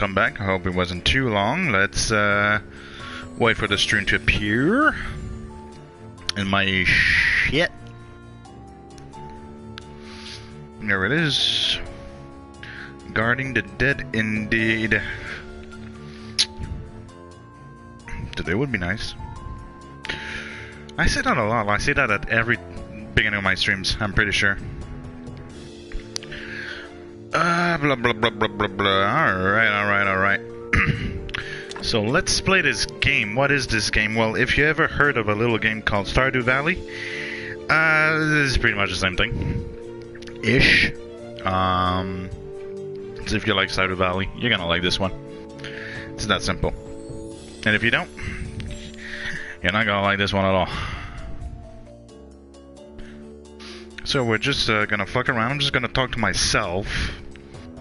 welcome back. I hope it wasn't too long. Let's wait for the stream to appear. And my shit. There it is. Guarding the dead indeed. Today would be nice. I say that a lot. I say that at every beginning of my streams, I'm pretty sure. Blah blah blah blah blah blah. Alright. So let's play this game. What is this game? Well, if you ever heard of a little game called Stardew Valley, this is pretty much the same thing. Ish. So if you like Stardew Valley, you're gonna like this one. It's that simple. And if you don't, you're not gonna like this one at all. So we're just gonna fuck around. I'm just gonna talk to myself.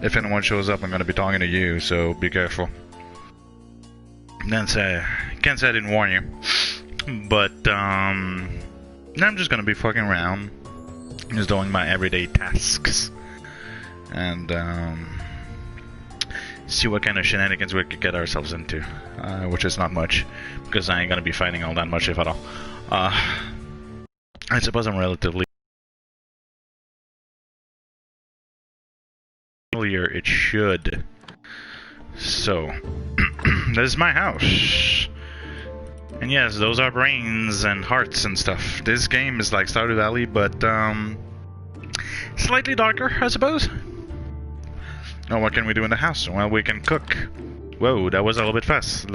If anyone shows up, I'm gonna be talking to you, so be careful. Then say, can't say I didn't warn you. But I'm just gonna be fucking around, just doing my everyday tasks, and see what kind of shenanigans we could get ourselves into, which is not much, because I ain't gonna be fighting all that much, if at all. I suppose I'm relatively familiar. It should. So, this is my house. And yes, those are brains and hearts and stuff. This game is like Stardew Valley, but slightly darker, I suppose. Now, what can we do in the house? Well, we can cook. Whoa, that was a little bit fast.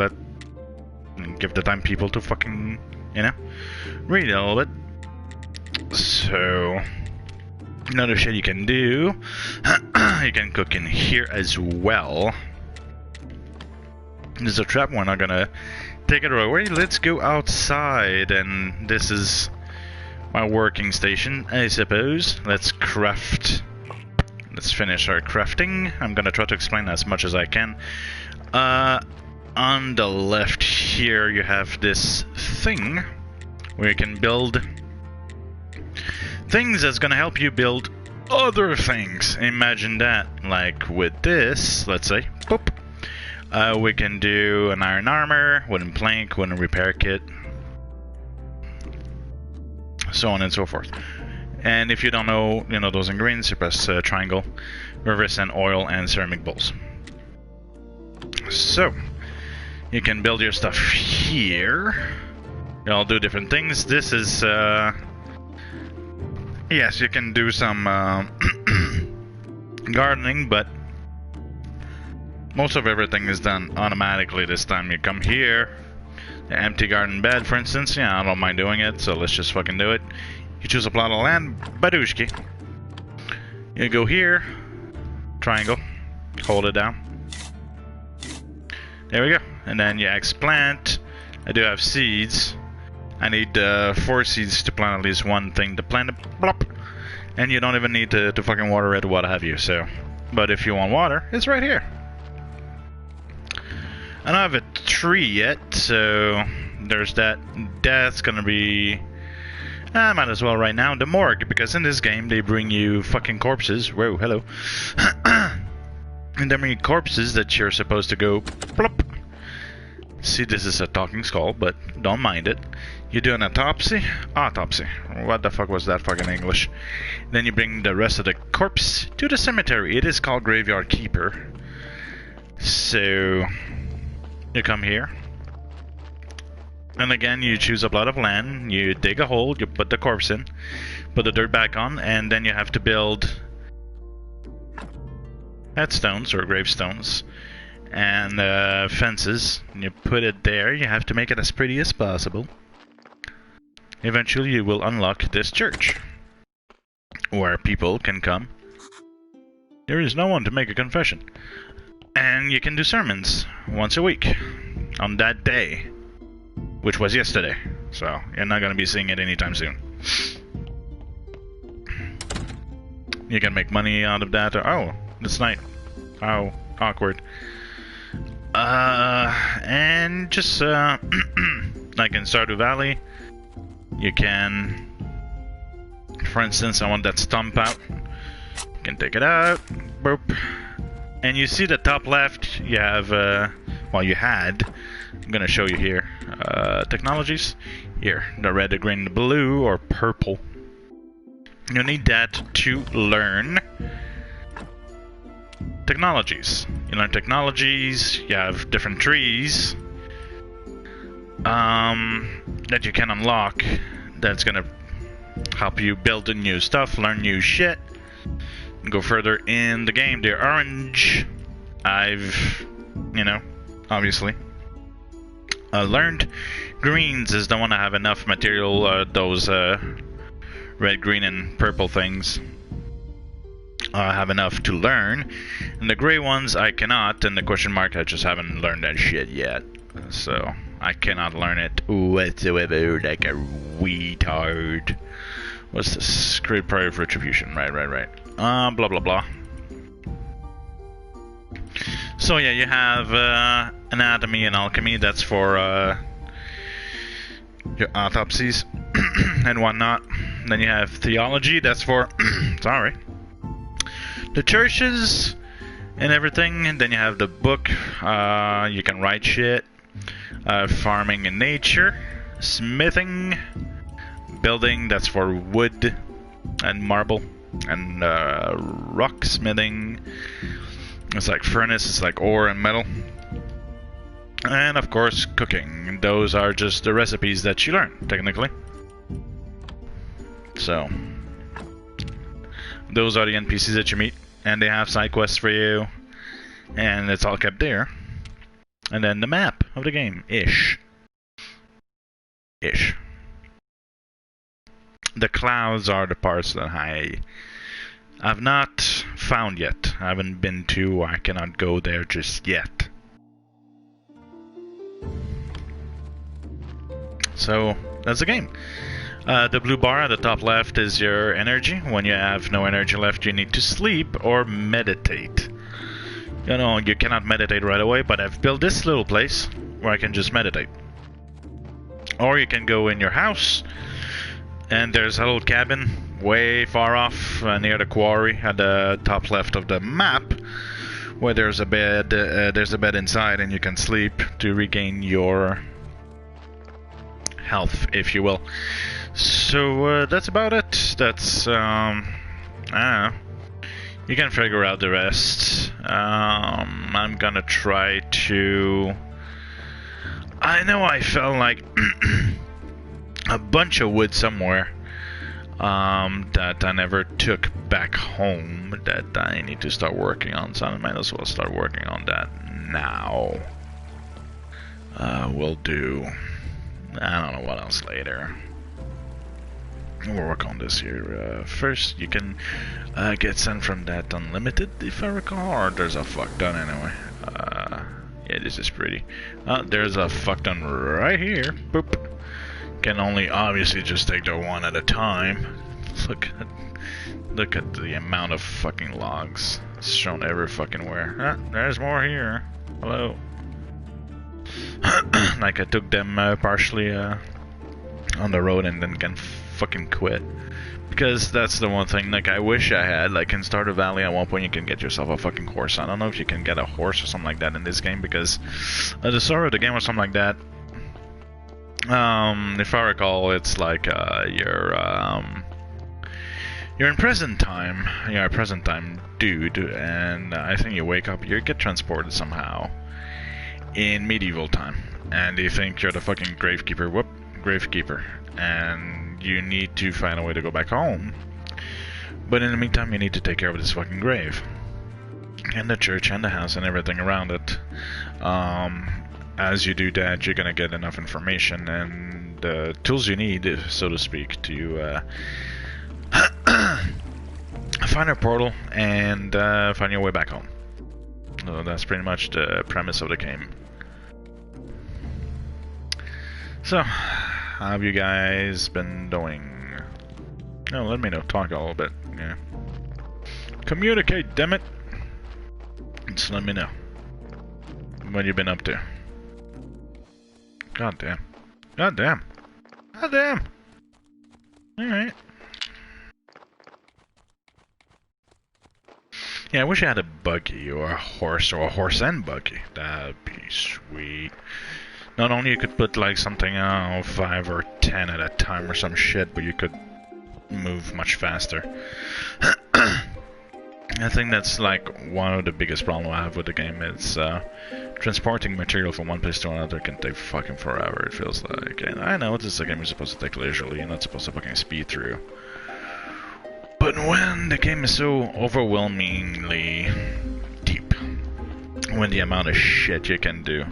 Give the time people to fucking, you know, read a little bit. So, another shit you can do. You can cook in here as well. There's a trap. We're not gonna take it away. Let's go outside, and this is my working station, I suppose. Let's craft. Let's finish our crafting. I'm gonna try to explain as much as I can. On the left here, you have this thing where you can build things that's gonna help you build other things. Imagine that. Like with this, let's say, boop. We can do an iron armor, wooden plank, wooden repair kit, so on and so forth. And if you don't know, those ingredients, you press triangle, reverse and oil, and ceramic bowls. So, you can build your stuff here. You'll do different things. This is, yes, you can do some gardening, but most of everything is done automatically this time. You come here, the empty garden bed, for instance. Yeah, I don't mind doing it, so let's just fucking do it. You choose a plot of land, badushki. You go here, triangle, hold it down. There we go. And then you explant. I do have seeds. I need 4 seeds to plant at least one thing to plant it. Plop. And you don't even need to fucking water it or what have you. So, but if you want water, it's right here. I don't have a tree yet, so there's that. That's gonna be... I might as well right now. The morgue, because in this game they bring you fucking corpses. Whoa, hello. And they bring you corpses that you're supposed to go plop. See, this is a talking skull, but don't mind it. You do an autopsy. What the fuck was that fucking English? Then you bring the rest of the corpse to the cemetery. It is called Graveyard Keeper. So you come here. And again, you choose a plot of land, you dig a hole, you put the corpse in, put the dirt back on, and then you have to build headstones or gravestones and fences. And you put it there. You have to make it as pretty as possible. Eventually, you will unlock this church where people can come. There is no one to make a confession. And you can do sermons once a week on that day, which was yesterday, so you're not gonna be seeing it anytime soon. You can make money out of that. Oh, it's night. How awkward. And just like in Stardew Valley, you can, for instance, I want that stump out. You can take it out. Boop. And you see the top left, you have, well, you had, I'm gonna show you here, technologies. Here, the red, the green, the blue, or purple. You need that to learn technologies. You learn technologies, you have different trees that you can unlock that's gonna help you build new stuff, learn new shit, and go further in the game. They're orange. I've, you know, obviously learned. Greens is the one I have enough material, those red, green, and purple things. I have enough to learn. And the gray ones I cannot, and the question mark I just haven't learned that shit yet. So I cannot learn it whatsoever like a retard. What's this? Great Prayer of Retribution. Right. Blah blah blah. So yeah, you have anatomy and alchemy. That's for your autopsies and whatnot. Then you have theology. That's for sorry, the churches and everything. And then you have the book. You can write shit. Farming and nature, smithing, building. That's for wood and marble, and rock smithing. It's like furnace. It's like ore and metal. And of course, cooking. Those are just the recipes that you learn, technically. So, those are the NPCs that you meet, and they have side quests for you, and it's all kept there. And then the map of the game, ish. The clouds are the parts that I've not found yet. I haven't been to. I cannot go there just yet. So that's the game. The blue bar at the top left is your energy. When you have no energy left, you need to sleep or meditate. You know, you cannot meditate right away, but I've built this little place where I can just meditate. Or you can go in your house, and there's a little cabin way far off near the quarry at the top left of the map, where there's a bed. There's a bed inside, and you can sleep to regain your health, if you will. So that's about it. That's I don't know. You can figure out the rest. I'm gonna try to... I know I felt like a bunch of wood somewhere that I never took back home that I need to start working on, so I might as well start working on that now. We'll do... I don't know what else later. We'll work on this here. First, you can get sent from that unlimited, if I recall, or there's a fuck ton anyway. Yeah, this is pretty. There's a fuck ton right here. Boop. Can only obviously just take the one at a time. Look at the amount of fucking logs. It's shown every fucking where. There's more here. Hello. Like I took them partially on the road and then can fucking quit, because that's the one thing like I wish I had. Like in Stardew Valley at one point you can get yourself a fucking horse. I don't know if you can get a horse or something like that in this game, because the story of the game or something like that, if I recall, it's like you're in present time. You're a present time dude, and I think you wake up, you get transported somehow in medieval time, and you think you're the fucking gravekeeper. Whoop, gravekeeper, and you need to find a way to go back home. But in the meantime, you need to take care of this fucking grave, and the church, and the house, and everything around it. As you do that, you're gonna get enough information and the tools you need, so to speak, to find a portal and find your way back home. So that's pretty much the premise of the game. So, how have you guys been doing? No, let me know. Talk a little bit. Yeah. Communicate, dammit. Just let me know what you've been up to. God damn. God damn. God damn. Alright. Yeah, I wish I had a buggy or a horse and buggy. That'd be sweet. Not only you could put like something, 5 or 10 at a time or some shit, but you could move much faster. I think that's like one of the biggest problems I have with the game. It's transporting material from one place to another can take fucking forever, it feels like. And I know this is a game you're supposed to take leisurely, you're not supposed to fucking speed through. But when the game is so overwhelmingly deep, when the amount of shit you can do,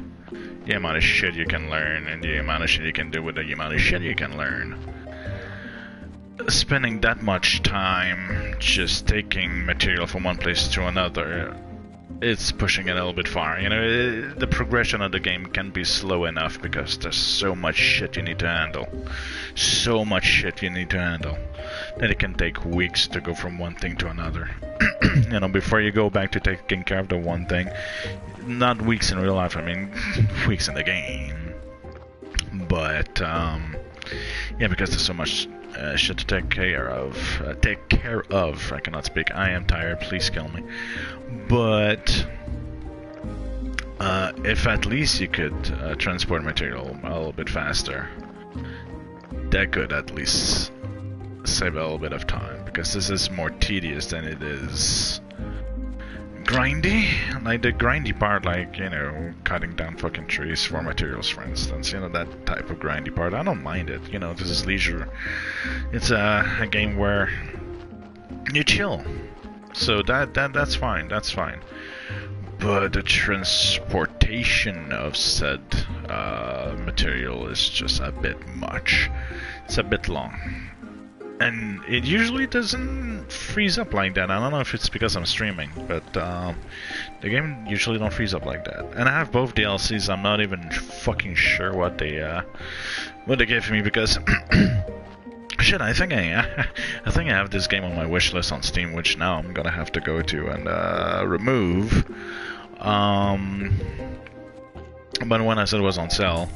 the amount of shit you can learn, and the amount of shit you can do with the amount of shit you can learn, spending that much time just taking material from one place to another, it's pushing it a little bit far. You know, the progression of the game can be slow enough because there's so much shit you need to handle. So much shit you need to handle that it can take weeks to go from one thing to another. You know, before you go back to taking care of the one thing. Not weeks in real life, I mean weeks in the game. But, yeah, because there's so much shit to take care of. I cannot speak. I am tired. Please kill me. But if at least you could transport material a little bit faster, that could at least save a little bit of time. Because this is more tedious than it is grindy. Like the grindy part, like, you know, cutting down fucking trees for materials, for instance, you know, that type of grindy part, I don't mind it. You know, this is leisure. It's a game where you chill, so that's fine, but the transportation of said material is just a bit much. It's a bit long. And it usually doesn't freeze up like that. I don't know if it's because I'm streaming, but the game usually don't freeze up like that. And I have both DLCs. I'm not even fucking sure what they gave me, because shit, I think I have this game on my wish list on Steam, which now I'm gonna have to go to and remove. But when I said it was on sale,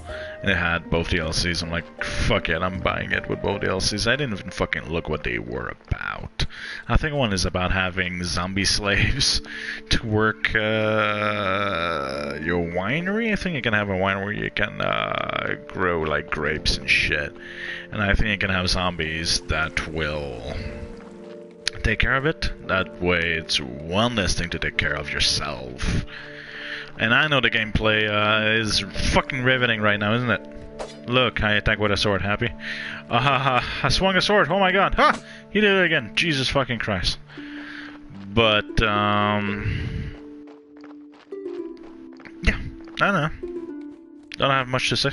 and it had both DLCs, I'm like, fuck it, I'm buying it with both DLCs. I didn't even fucking look what they were about. I think one is about having zombie slaves to work your winery. I think you can have a winery where you can grow like grapes and shit. And I think you can have zombies that will take care of it. That way it's one less thing to take care of yourself. And I know the gameplay is fucking riveting right now, isn't it? Look, I attack with a sword. Happy? I swung a sword. Oh my god. Ha! He did it again. Jesus fucking Christ. But, yeah. I don't know. Don't have much to say.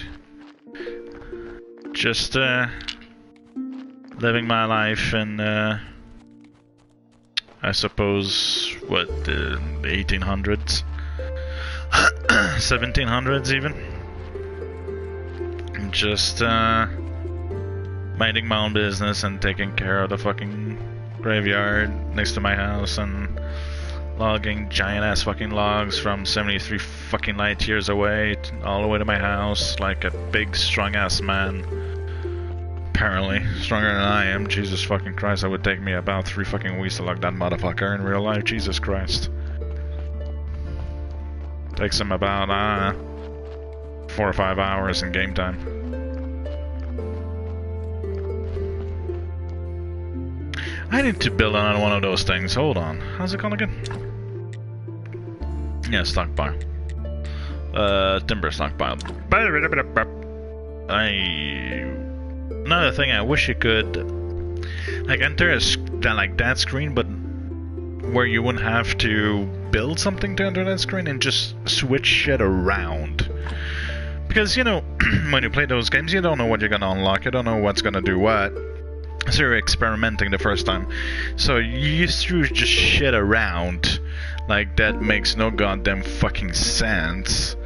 Just, living my life in, I suppose, what, the 1800s? 1700s even. Just minding my own business and taking care of the fucking graveyard next to my house and logging giant ass fucking logs from 73 fucking light years away all the way to my house like a big strong ass man. Apparently stronger than I am. Jesus fucking Christ, it would take me about 3 fucking weeks to log that motherfucker in real life. Jesus Christ. Takes him about 4 or 5 hours in game time. I need to build another one of those things. Hold on. How's it called again? Yeah, stockpile. Timber stockpile. Another thing, I wish you could like enter like that screen, but where you wouldn't have to build something to enter that screen and just switch shit around. Because, you know, when you play those games, you don't know what you're gonna unlock, you don't know what's gonna do what. So you're experimenting the first time. So you threw just shit around. Like, that makes no goddamn fucking sense.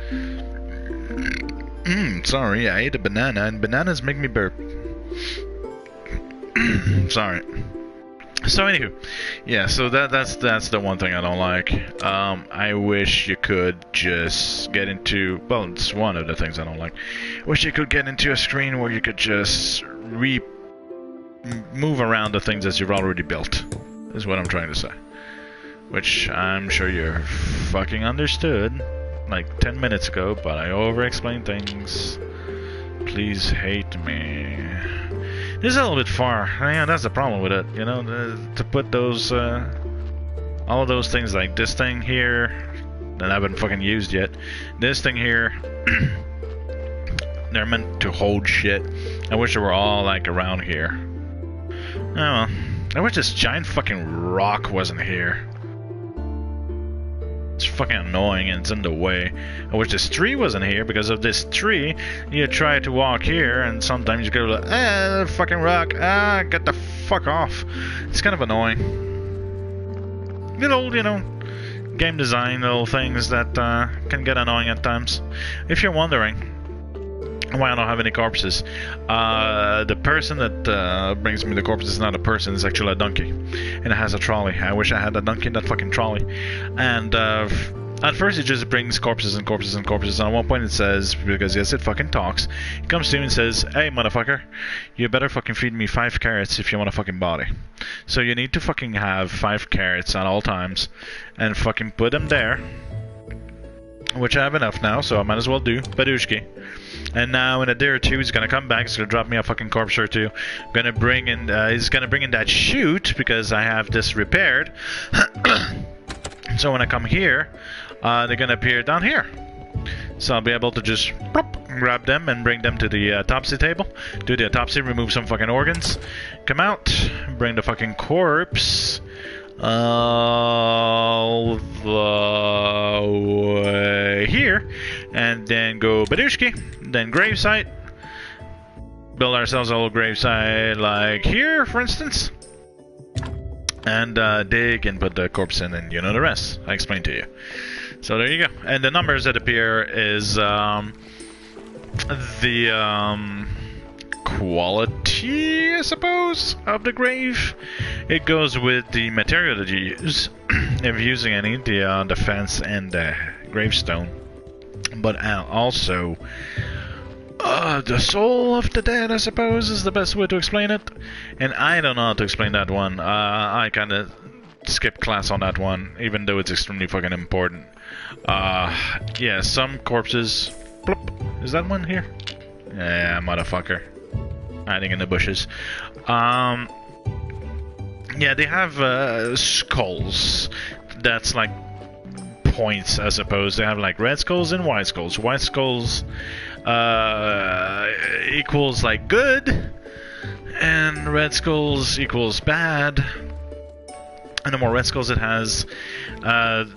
Sorry, I ate a banana, and bananas make me burp. Sorry. So anywho, yeah, so that's the one thing I don't like. I wish you could just get into, well, it's one of the things I don't like. Wish you could get into a screen where you could just move around the things that you've already built, is what I'm trying to say. which I'm sure you're fucking understood like 10 minutes ago, but I over-explain things. Please hate me. This is a little bit far. Yeah, that's the problem with it, you know, to put those, all of those things like this thing here that I haven't fucking used yet. This thing here, they're meant to hold shit. I wish they were all like around here. Oh well. I wish this giant fucking rock wasn't here. It's fucking annoying and it's in the way. I wish this tree wasn't here, because of this tree, you try to walk here and sometimes you go like, fucking rock, get the fuck off. It's kind of annoying. Little, you know, game design, little things that can get annoying at times. If you're wondering why I don't have any corpses, the person that brings me the corpses is not a person, it's actually a donkey. And it has a trolley. I wish I had a donkey in that fucking trolley. And at first it just brings corpses and corpses and corpses, and at one point it says, because yes, it fucking talks, it comes to me and says, hey motherfucker, you better fucking feed me 5 carrots if you want a fucking body. So you need to fucking have 5 carrots at all times, and fucking put them there. Which I have enough now, so I might as well do. Badushki. And now in a day or two, he's gonna come back. He's gonna drop me a fucking corpse or two. Gonna bring in. He's gonna bring in that chute because I have this repaired. So when I come here, they're gonna appear down here. So I'll be able to just plop, grab them and bring them to the autopsy table. Do the autopsy, remove some fucking organs. Come out, bring the fucking corpse all the way here, and then go Badushki, then gravesite, build ourselves a little gravesite like here, for instance, and dig and put the corpse in, and you know the rest. I explained to you. So there you go. And the numbers that appear is the quality, I suppose, of the grave. It goes with the material that you use, if using any, the fence and the gravestone. But also, the soul of the dead, I suppose, is the best way to explain it. And I don't know how to explain that one. I kind of skipped class on that one, even though it's extremely fucking important. Yeah, some corpses. Plop. Is that one here? Yeah, motherfucker. Hiding in the bushes. Yeah, they have skulls. That's like points, I suppose. They have like red skulls and white skulls. White skulls equals like good, and red skulls equals bad. And the more red skulls it has, the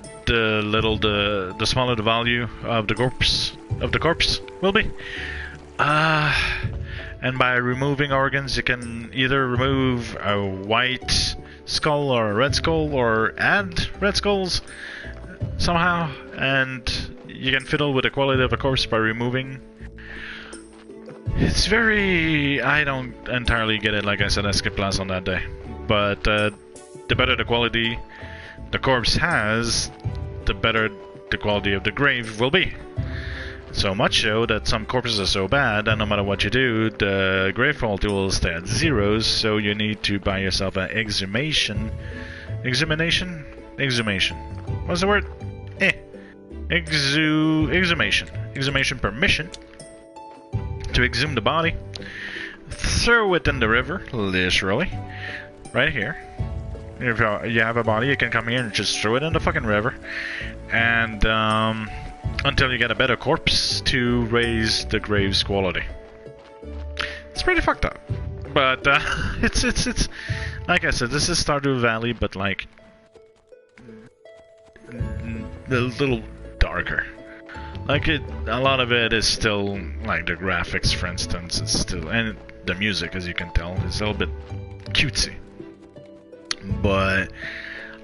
smaller the value of the corpse will be. And by removing organs, you can either remove a white skull or a red skull, or add red skulls somehow, and you can fiddle with the quality of a corpse by removing. It's very... I don't entirely get it. Like I said, I skipped class on that day. But the better the quality the corpse has, the better the quality of the grave will be. So much so that some corpses are so bad that no matter what you do, the grave quality will stay at 0, so you need to buy yourself an exhumation. Exhumation? Exhumation. What's the word? Exhumation. Exhumation permission to exhume the body. Throw it in the river, literally. Right here. If you have a body, you can come here and just throw it in the fucking river. And, until you get a better corpse to raise the grave's quality. It's pretty fucked up. But, it's like I said, this is Stardew Valley, but like a little darker. Like a lot of it is still, like the graphics, for instance, is still, and the music, as you can tell, is a little bit cutesy. But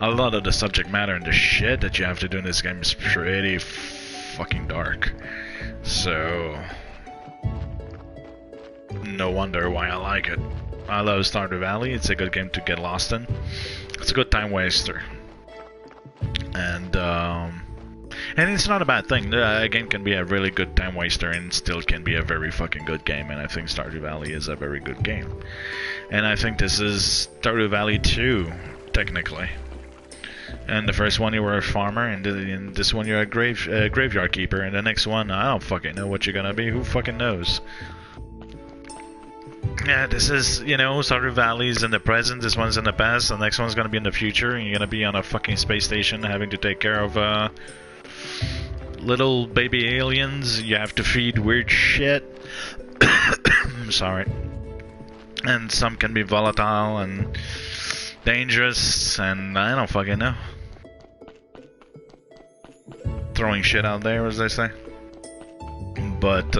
a lot of the subject matter and the shit that you have to do in this game is pretty fucking dark. So no wonder why I like it. I love Stardew Valley. It's a good game to get lost in. It's a good time waster. And it's not a bad thing. A game can be a really good time waster and still can be a very fucking good game, and I think Stardew Valley is a very good game. And I think this is Stardew Valley 2, technically. And the first one you were a farmer, and in this one you're a graveyard keeper, and the next one I don't fucking know what you're gonna be. Who fucking knows? Yeah, this is, you know, Stardew Valley's in the present, this one's in the past, the next one's gonna be in the future, and you're gonna be on a fucking space station having to take care of little baby aliens. You have to feed weird shit. I'm sorry. And some can be volatile and dangerous, and I don't fucking know. Throwing shit out there, as they say. But,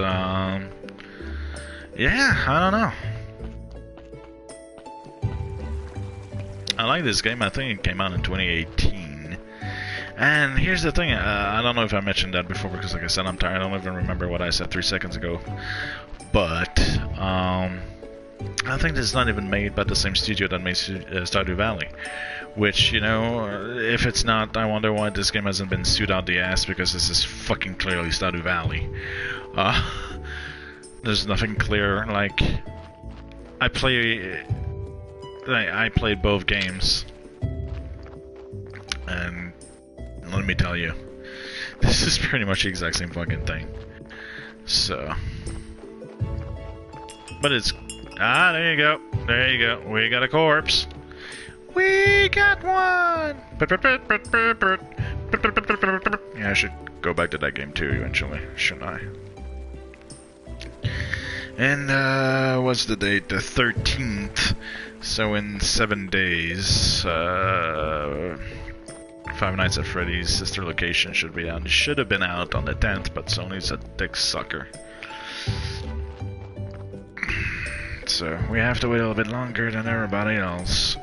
yeah, I don't know. I like this game. I think it came out in 2018. And here's the thing. I don't know if I mentioned that before because, like I said, I'm tired. I don't even remember what I said 3 seconds ago. But, I think this is not even made by the same studio that made Stardew Valley. Which, you know, if it's not, I wonder why this game hasn't been sued out the ass, because this is fucking clearly Stardew Valley. There's nothing clear. Like, I played both games, and let me tell you, this is pretty much the exact same fucking thing. So, but it's there you go, there you go. We got a corpse. We got one. Yeah, I should go back to that game too eventually, shouldn't I? And what's the date? The 13th. So in 7 days, Five Nights at Freddy's sister location should be out. It should have been out on the 10th, but Sony's a dick sucker. So we have to wait a little bit longer than everybody else.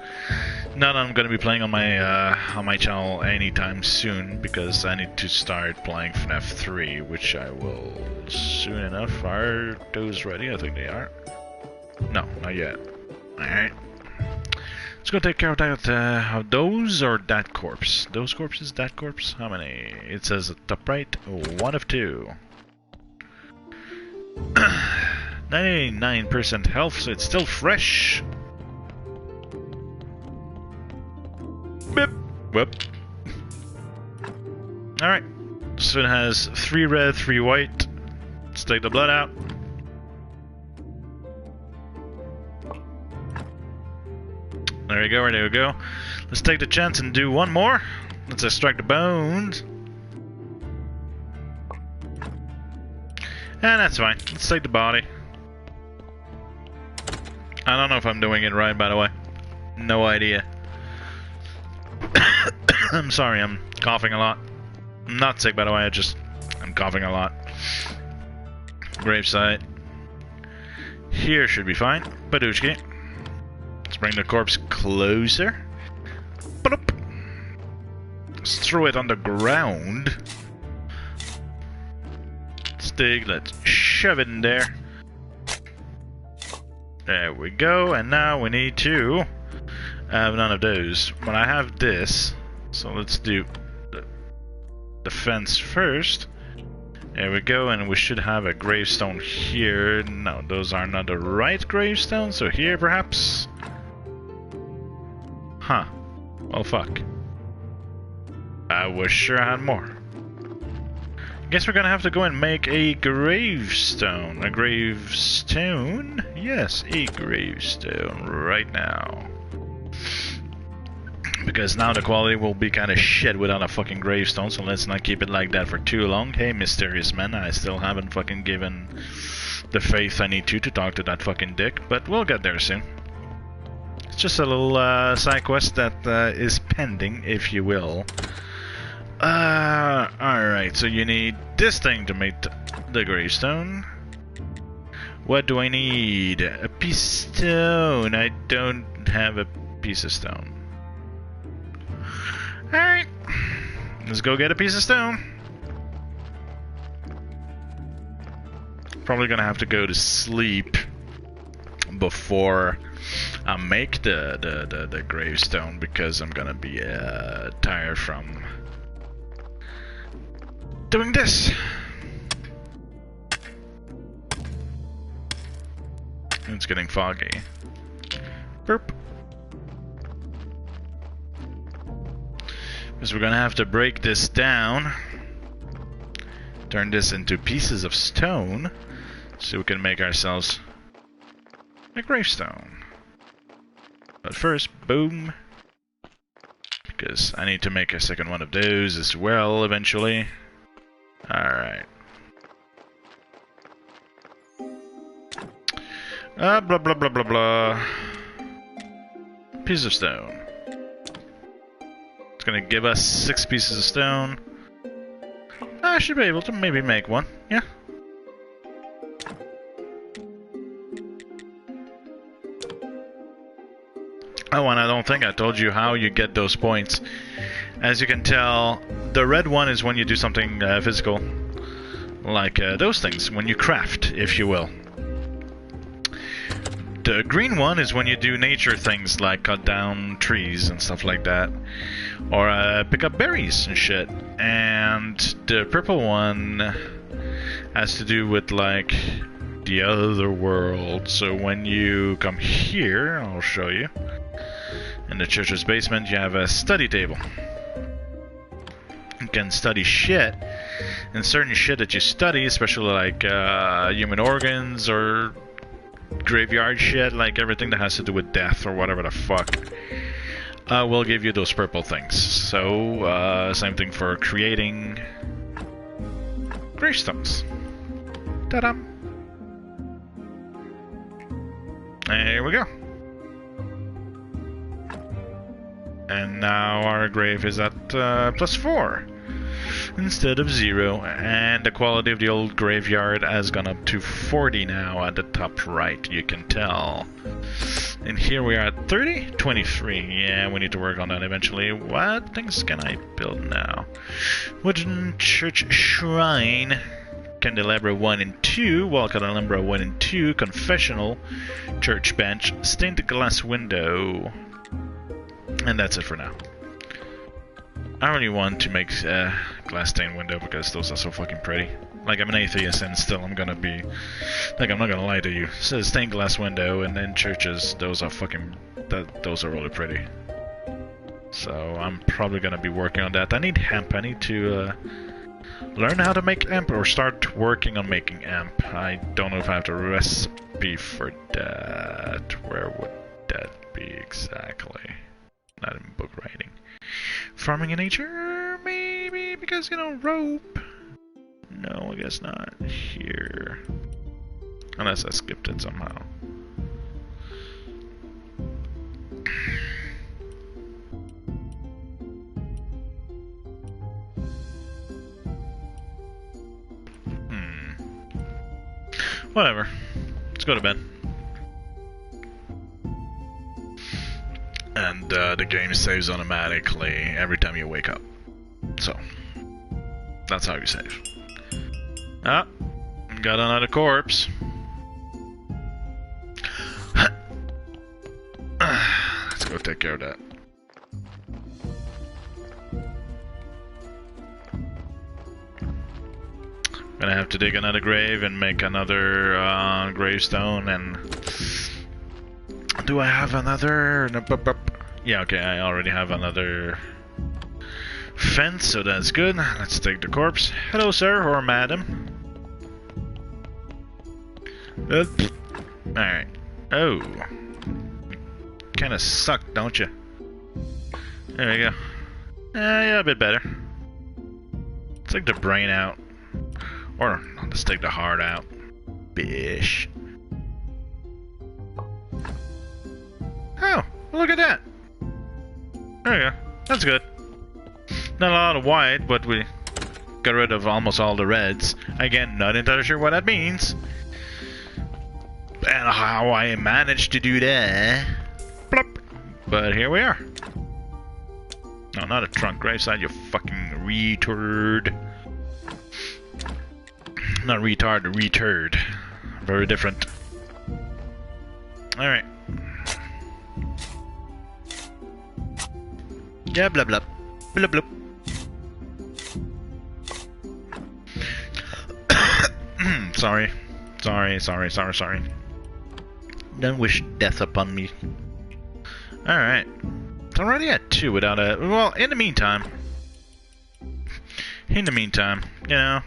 Not that I'm gonna be playing on my channel anytime soon, because I need to start playing FNAF 3, which I will soon enough. Are those ready? I think they are. No, not yet. Alright. Let's go take care of that, of those, or that corpse. Those corpses, that corpse? How many? It says at top right, 1 of 2. 99% health, so it's still fresh. Bip. Whoop. Alright. So it has 3 red, 3 white. Let's take the blood out. There we go, there we go. Let's take the chance and do one more. Let's extract the bones. And that's fine. Let's take the body. I don't know if I'm doing it right, by the way. No idea. I'm sorry, I'm coughing a lot. I'm not sick, by the way, I'm coughing a lot. Gravesite. Here should be fine. Badoochki. Let's bring the corpse closer. Let's throw it on the ground. Let's dig, let's shove it in there. There we go, and now we need to have none of those. But I have this, so let's do the fence first. There we go, and we should have a gravestone here. No, those are not the right gravestones, so here perhaps? Huh. Well, fuck. I was sure I had more. Guess we're gonna have to go and make a gravestone. A gravestone? Yes, a gravestone right now. Because now the quality will be kind of shit without a fucking gravestone, so let's not keep it like that for too long. Hey, mysterious man, I still haven't fucking given the faith I need to talk to that fucking dick, but we'll get there soon. It's just a little side quest that is pending, if you will. Alright, so you need this thing to make the gravestone. What do I need? A piece of stone. I don't have a piece of stone. Alright, let's go get a piece of stone. Probably gonna have to go to sleep before I make the gravestone, because I'm gonna be tired from doing this. It's getting foggy. Burp. is we're gonna have to break this down, turn this into pieces of stone, so we can make ourselves a gravestone. But first, boom, because I need to make a second one of those as well eventually. Alright. Blah blah blah blah blah. Piece of stone. It's gonna give us 6 pieces of stone. I should be able to maybe make one, yeah. Oh, and I don't think I told you how you get those points. As you can tell, the red one is when you do something physical. Like those things, when you craft, if you will. The green one is when you do nature things like cut down trees and stuff like that. Or pick up berries and shit. And the purple one has to do with like the other world. So when you come here, I'll show you. In the church's basement you have a study table. You can study shit. And certain shit that you study, especially like human organs or graveyard shit, like everything that has to do with death or whatever the fuck, will give you those purple things. So, same thing for creating gravestones. Ta-da! There we go. And now our grave is at +4 instead of 0, and the quality of the old graveyard has gone up to 40 now at the top right, you can tell. And here we are at 30? 23. Yeah, we need to work on that eventually. What things can I build now? Wooden church shrine, candelabra 1 and 2, wall candelabra 1 and 2, confessional, church bench, stained glass window. And that's it for now. I really want to make a glass stained window because those are so fucking pretty. Like, I'm an atheist and still I'm gonna be... Like, I'm not gonna lie to you. So stained glass window and then churches, those are fucking... those are really pretty. So I'm probably gonna be working on that. I need hemp. I need to learn how to make hemp or start working on making hemp. I don't know if I have a recipe for that. Where would that be exactly? Not in book writing. Farming in nature? Maybe, because, you know, rope. No, I guess not. Here. Unless I skipped it somehow. Whatever. Let's go to bed. And the game saves automatically every time you wake up. So, that's how you save. Ah, got another corpse. Let's go take care of that. Gonna have to dig another grave and make another gravestone. And do I have another? Yeah, okay, I already have another fence, so that's good. Let's take the corpse. Hello, sir, or madam. Alright. Oh. Kinda suck, don't you? There we go. Yeah, a bit better. Let's take the brain out. Or, let's take the heart out. Bish. Oh, look at that. There we go. That's good. Not a lot of white, but we got rid of almost all the reds. Again, not entirely sure what that means. And how I managed to do that. Plop. But here we are. No, not a trunk graveside, you fucking retard. Not retard, returd. Very different. Alright. Yeah, blah blah. Blah blah. Sorry. Sorry. Don't wish death upon me. Alright. It's already at 2 without a... Well, in the meantime, In the meantime, you know,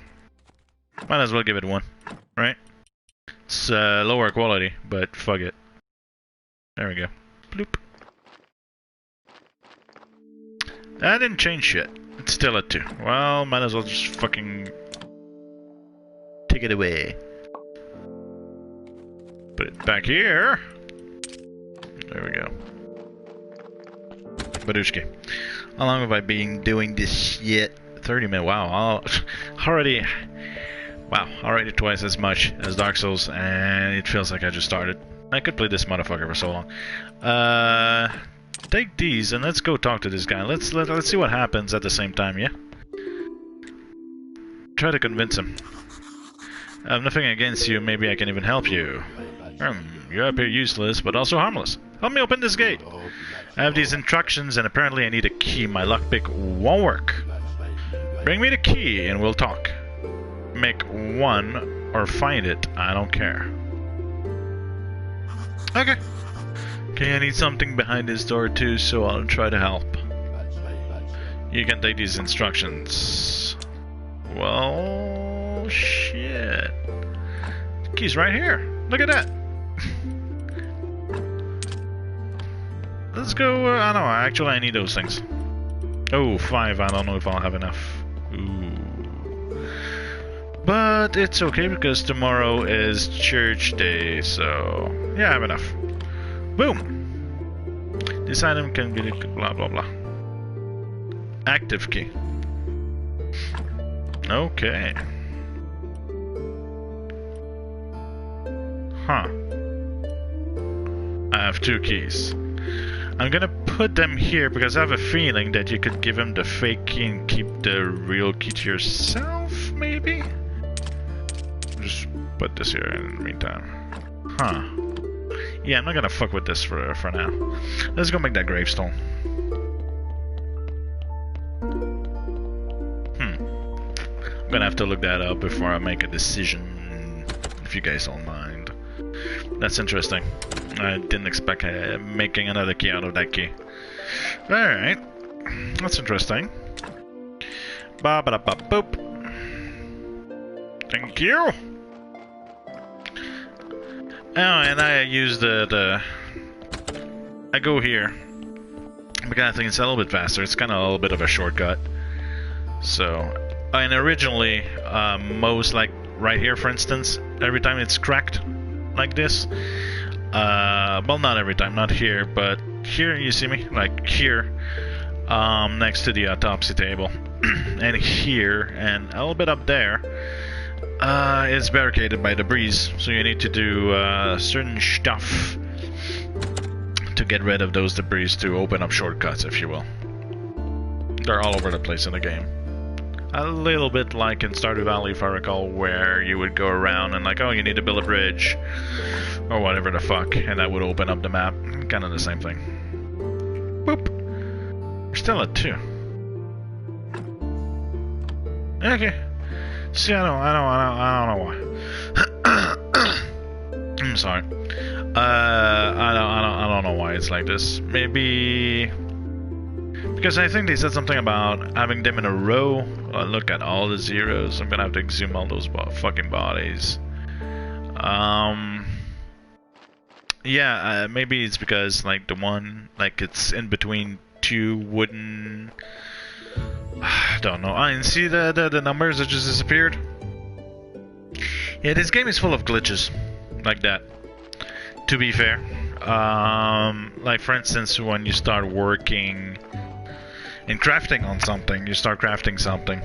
might as well give it one, right? It's lower quality, but fuck it. There we go. Bloop. That didn't change shit. It's still at 2. Well, might as well just fucking take it away. Put it back here. There we go. Badushki. How long have I been doing this shit? 30 minutes. Wow. Already twice as much as Dark Souls, and it feels like I just started. I could play this motherfucker for so long. Take these and let's go talk to this guy. Let's see what happens at the same time, yeah? Try to convince him. I have nothing against you, maybe I can even help you. You appear useless, but also harmless. Help me open this gate. I have these instructions and apparently I need a key. My lockpick won't work. Bring me the key and we'll talk. Make one or find it, I don't care. Okay. Okay, I need something behind this door too, so I'll try to help. You can take these instructions. Well, shit. The key's right here. Look at that. Let's go, I don't know, actually I need those things. Oh, 5, I don't know if I'll have enough. Ooh. But it's okay because tomorrow is church day, so yeah, I have enough. Boom! This item can be blah blah blah. Active key. Okay. Huh. I have 2 keys. I'm gonna put them here because I have a feeling that you could give him the fake key and keep the real key to yourself, maybe? Just put this here in the meantime. Huh. Yeah, I'm not gonna fuck with this for now. Let's go make that gravestone. I'm gonna have to look that up before I make a decision, if you guys don't mind. That's interesting. I didn't expect making another key out of that key. Alright. That's interesting. Ba ba da ba boop. Thank you! Oh, and I use I go here because I think it's a little bit faster. It's kind of a little bit of a shortcut. So, and originally, most like right here, for instance, every time it's cracked like this. Well, not every time, not here, but here you see me, like here, next to the autopsy table, and here, and a little bit up there. It's barricaded by debris, so you need to do certain stuff to get rid of those debris to open up shortcuts, if you will. They're all over the place in the game. A little bit like in Stardew Valley, if I recall, where you would go around and like, oh, you need to build a bridge, or whatever the fuck, and that would open up the map. Kind of the same thing. Boop. We're still at 2. Okay. See, I don't know why. I'm sorry. I don't know why it's like this. Maybe because I think they said something about having them in a row. Look at all the zeros. I'm gonna have to exhume all those fucking bodies. Yeah, maybe it's because like the one, like it's in between 2 wooden. I don't know. And see the numbers that just disappeared? Yeah, this game is full of glitches like that. To be fair, like for instance, when you start working in crafting on something, you start crafting something,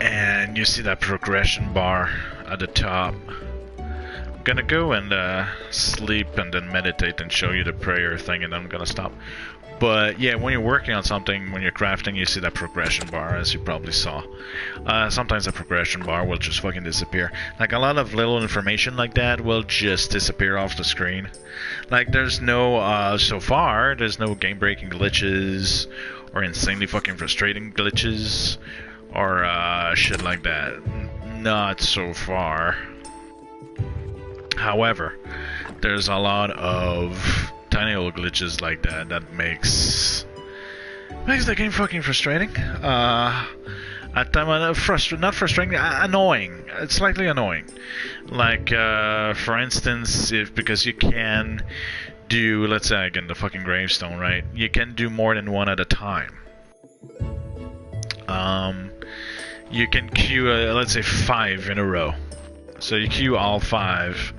and you see that progression bar at the top. I'm gonna go and sleep and then meditate and show you the prayer thing, and then I'm gonna stop. But yeah, when you're working on something, when you're crafting, you see that progression bar, as you probably saw. Sometimes the progression bar will just fucking disappear. Like a lot of little information like that will just disappear off the screen. Like there's no, so far, there's no game-breaking glitches or insanely fucking frustrating glitches or shit like that. Not so far. However, there's a lot of tiny little glitches like that that makes Makes the game fucking frustrating. At time, not frustrating, annoying. It's slightly annoying. Like, for instance, because you can do, let's say again, the fucking gravestone, right? You can do more than one at a time. You can queue, let's say 5 in a row. So you queue all 5,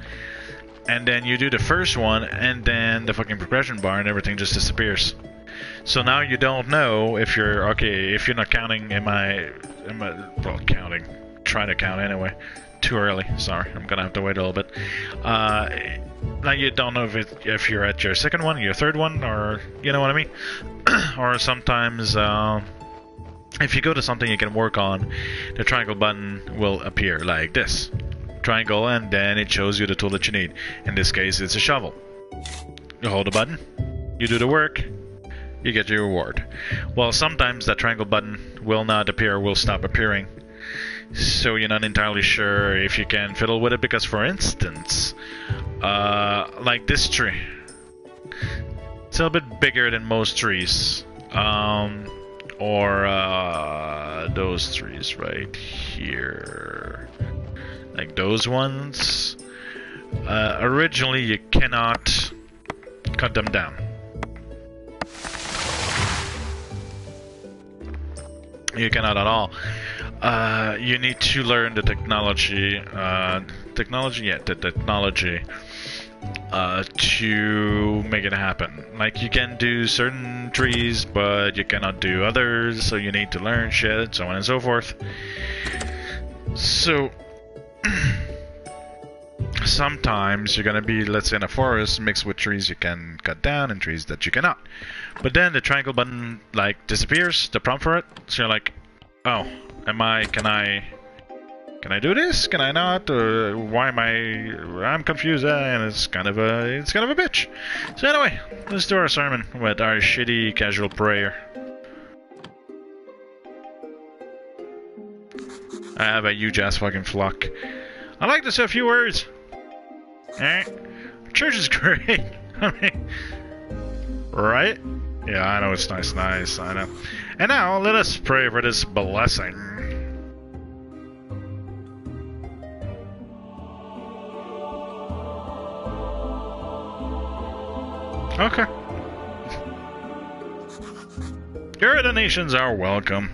and then you do the first one, and then the fucking progression bar and everything just disappears. So now you don't know if you're okay. If you're not counting, well, counting? Try to count anyway. Too early. Sorry, I'm gonna have to wait a little bit. Now you don't know if you're at your second one, your third one, or you know what I mean. Or sometimes. If you go to something you can work on, the triangle button will appear like this. Triangle, and then it shows you the tool that you need. In this case, it's a shovel. You hold the button, you do the work, you get your reward. Well, sometimes that triangle button will not appear, will stop appearing. So you're not entirely sure if you can fiddle with it, because for instance, like this tree. It's a little bit bigger than most trees. Or those trees right here, like those ones. Originally, you cannot cut them down. You cannot at all. You need to learn the technology. The technology. To make it happen. Like, you can do certain trees, but you cannot do others, so you need to learn shit, so on and so forth. So, sometimes you're gonna be, let's say, in a forest mixed with trees you can cut down and trees that you cannot. But then the triangle button, like, disappears, the prompt for it, so you're like, oh, can I do this? Can I not? Why am I'm confused, and it's kind of a bitch. So anyway, let's do our sermon with our shitty casual prayer. I have a huge ass fucking flock. I'd like to say a few words. Church is great. I mean, right? Yeah, I know it's nice, I know. And now let us pray for this blessing. Okay. Here the nations are welcome.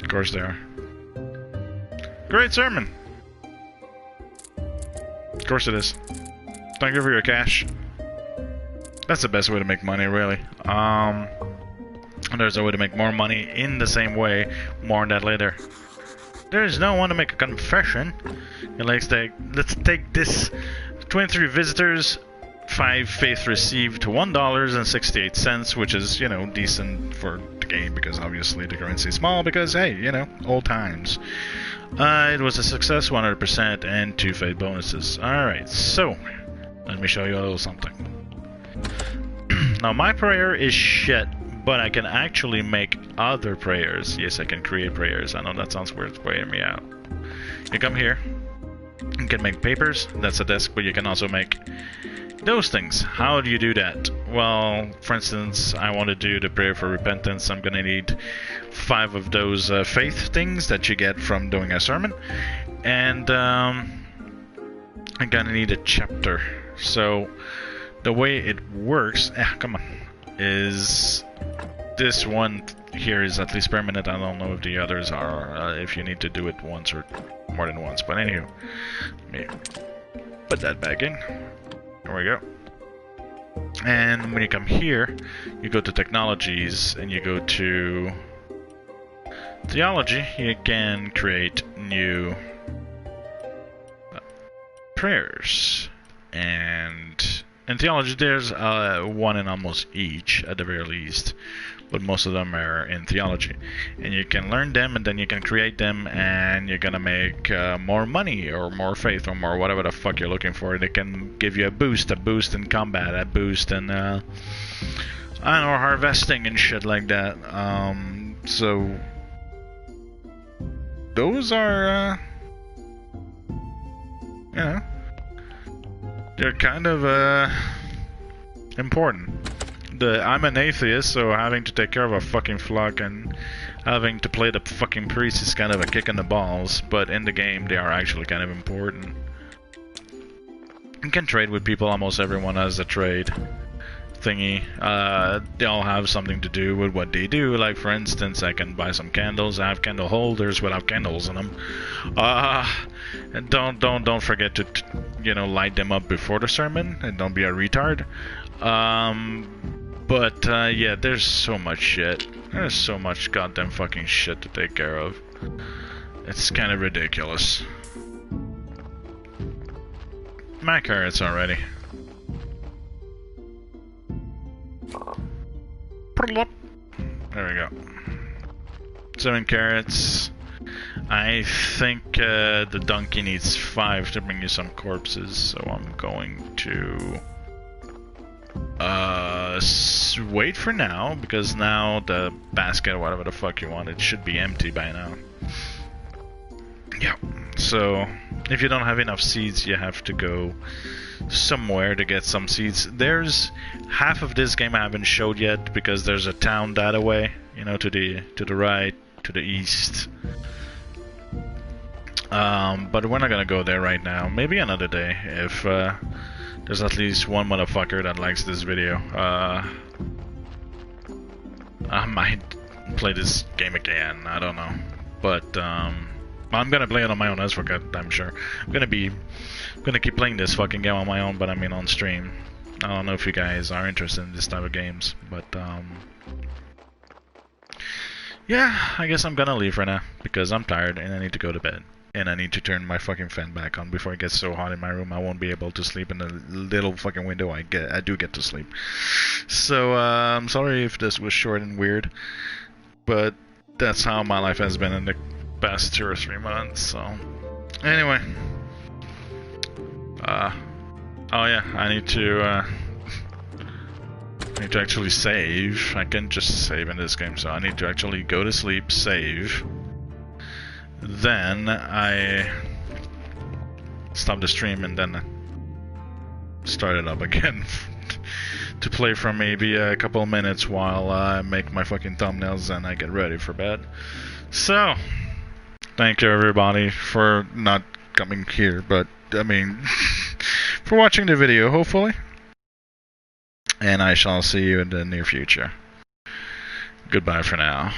Of course they are. Great sermon. Of course it is. Thank you for your cash. That's the best way to make money, really. There's a way to make more money in the same way. More on that later. There's no one to make a confession. Let's take this. 23 visitors. 5 faith received to $1.68, which is, you know, decent for the game, because obviously the currency is small, because, hey, you know, old times. It was a success, 100%, and 2 faith bonuses. Alright, so, let me show you a little something. Now, my prayer is shit, but I can actually make other prayers. Yes, I can create prayers. I know that sounds weird, but hear me out. You come here, you can make papers, that's a desk, but you can also make those things. How do you do that? Well, for instance, I want to do the prayer for repentance. I'm gonna need 5 of those faith things that you get from doing a sermon, and I'm gonna need a chapter. So the way it works, is this one here is at least permanent. I don't know if the others are, if you need to do it once or more than once, but anywho, let me put that back in. There we go. And when you come here, you go to technologies and you go to theology. You can create new prayers. And in theology, there's one in almost each, at the very least. But most of them are in theology. And you can learn them, and then you can create them, and you're gonna make more money, or more faith, or more whatever the fuck you're looking for. They can give you a boost in combat, a boost in, I don't know, harvesting and shit like that. So, those are, you know, they're kind of, important. I'm an atheist, so having to take care of a fucking flock and having to play the fucking priest is kind of a kick in the balls, but in the game they are actually kind of important. You can trade with people, almost everyone has a trade thingy. They all have something to do with what they do. Like for instance, I can buy some candles. I have candle holders without candles in them. And don't forget to light them up before the sermon, and don't be a retard. Yeah, there's so much shit. There's so much goddamn fucking shit to take care of. It's kind of ridiculous. My carrots already. There we go. 7 carrots. I think the donkey needs 5 to bring you some corpses, so I'm going to wait for now, because now the basket, whatever the fuck you want, it should be empty by now. Yeah, so if you don't have enough seeds, you have to go somewhere to get some seeds. There's half of this game I haven't showed yet, because there's a town that away, to the right, to the east. But we're not gonna go there right now. Maybe another day, if there's at least one motherfucker that likes this video. I might play this game again, I don't know. But I'm gonna play it on my own, that's for goddamn sure. I'm gonna keep playing this fucking game on my own, but I mean on stream. I don't know if you guys are interested in this type of games, but yeah, I guess I'm gonna leave for now, because I'm tired and I need to go to bed. And I need to turn my fucking fan back on before it gets so hot in my room I won't be able to sleep in the little fucking window I do get to sleep. So I'm sorry if this was short and weird, but that's how my life has been in the past 2 or 3 months. So anyway, oh yeah, I need to actually save. I can just save in this game, so I need to actually go to sleep, save. Then I stop the stream and then start it up again to play for maybe a couple of minutes while I make my fucking thumbnails and I get ready for bed. So, thank you everybody for not coming here, but I mean, for watching the video, hopefully. And I shall see you in the near future. Goodbye for now.